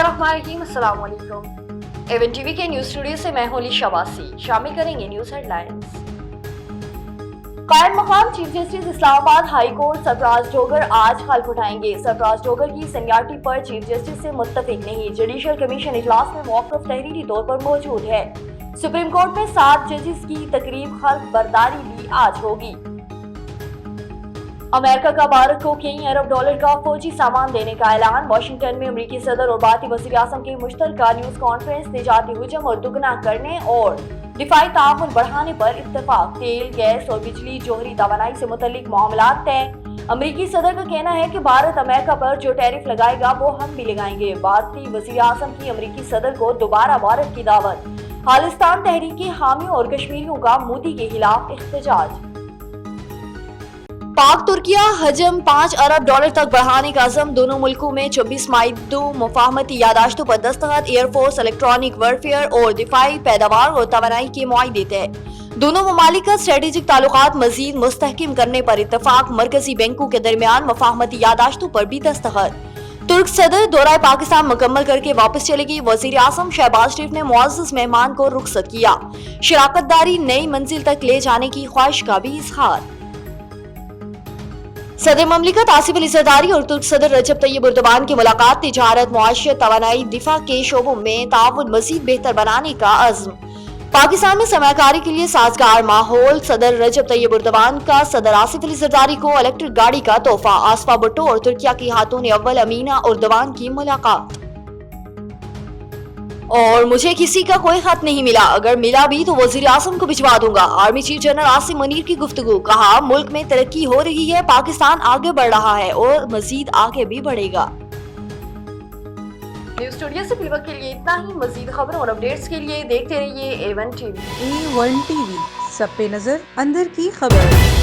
बिस्मिल्लाहिर्रहमानिर्रहीम, अस्सलाम वालेकुम। एवन टीवी के न्यूज स्टूडियो से मैं हूं लिशा वासी। शामिल करेंगे न्यूज हेडलाइंस। कायम मकाम chief justice Islamabad high court Sarfaraz Dogar आज हल्फ उठाएंगे। सरफराज डोगर की सीनियरिटी पर चीफ जस्टिस से मुत्तफिक नहीं। जुडिशल कमीशन इजलास में मौक़िफ़ तहरीरी तौर पर मौजूद है। सुप्रीम कोर्ट में 7 जजेस की तकरीब हल्फ बर्दारी भी आज होगी। अमेरिका का भारत को कई अरब डॉलर का फौजी सामान देने का ऐलान। वाशिंगटन में अमेरिकी सदर और भारतीय वज़ीर आज़म की मुश्तरका न्यूज कॉन्फ्रेंस निजाती हुजूम और दुगना करने और दिफाई ताउन बढ़ाने पर इत्तफाक। तेल, गैस और बिजली, जोहरी तवानाई से मुतल्लिक मामलात तय। अमेरिकी सदर का कहना है कि भारत अमेरिका पर जो टैरिफ लगाएगा वो हम भी लगाएंगे। भारतीय वज़ीर आज़म की अमेरिकी सदर को दोबारा भारत की दावत। खालिस्तान तहरीक के हामियों और कश्मीरियों का मोदी के खिलाफ एहतजाज। पाक तुर्किया हजम 5 अरब डॉलर तक बढ़ाने का अज़म। दोनों मुल्कों में 24 मायदू मुफाहमती यादाश्तों पर दस्तखत। एयरफोर्स, इलेक्ट्रॉनिक वारफेयर और दिफाई पैदावार और तवानाई के मुआहदे तय। दोनों ममालिक का स्ट्रेटेजिक ताल्लुकात मजीद मुस्तहकिम करने पर इत्तफाक। मरकजी बैंकों के दरमियान मुफाहमती यादाश्तों पर भी दस्तखत। तुर्क सदर दौरा पाकिस्तान मुकम्मल करके वापस चलेगी। वजीर आज़म शहबाज शरीफ ने मुअज़्ज़ज़ मेहमान को रुखसत किया। शराकतदारी नई मंजिल तक ले जाने की ख्वाहिश का भी इजहार। सदर ममलिकत आसिफ अली ज़रदारी और तुर्क सदर रजब तैयब एर्दोगान की मुलाकात। तिजारत, मुआशरत, तवानाई, दिफा के शोबों में ताउन मजीद बेहतर बनाने का अज़्म। पाकिस्तान में सरमायाकारी के लिए साजगार माहौल। सदर रजब तैयब एर्दोगान का सदर आसिफ अली ज़रदारी को इलेक्ट्रिक गाड़ी का तोहफा। आसफा भुट्टो और तुर्किया की खातून अव्वल अमीना एर्दोगान की मुलाकात। और मुझे किसी का कोई खत नहीं मिला, अगर मिला भी तो वजीर आज़म को भिजवा दूंगा। Army chief general Asim Munir की गुफ्तगू। कहा, मुल्क में तरक्की हो रही है, पाकिस्तान आगे बढ़ रहा है और मजीद आगे भी बढ़ेगा। न्यूज स्टूडियो से फिलहाल के लिए इतना ही। मजीद खबरों और अपडेट्स के लिए देखते रहिए A1 TV। A1 TV, सब पे नजर, अंदर की खबर।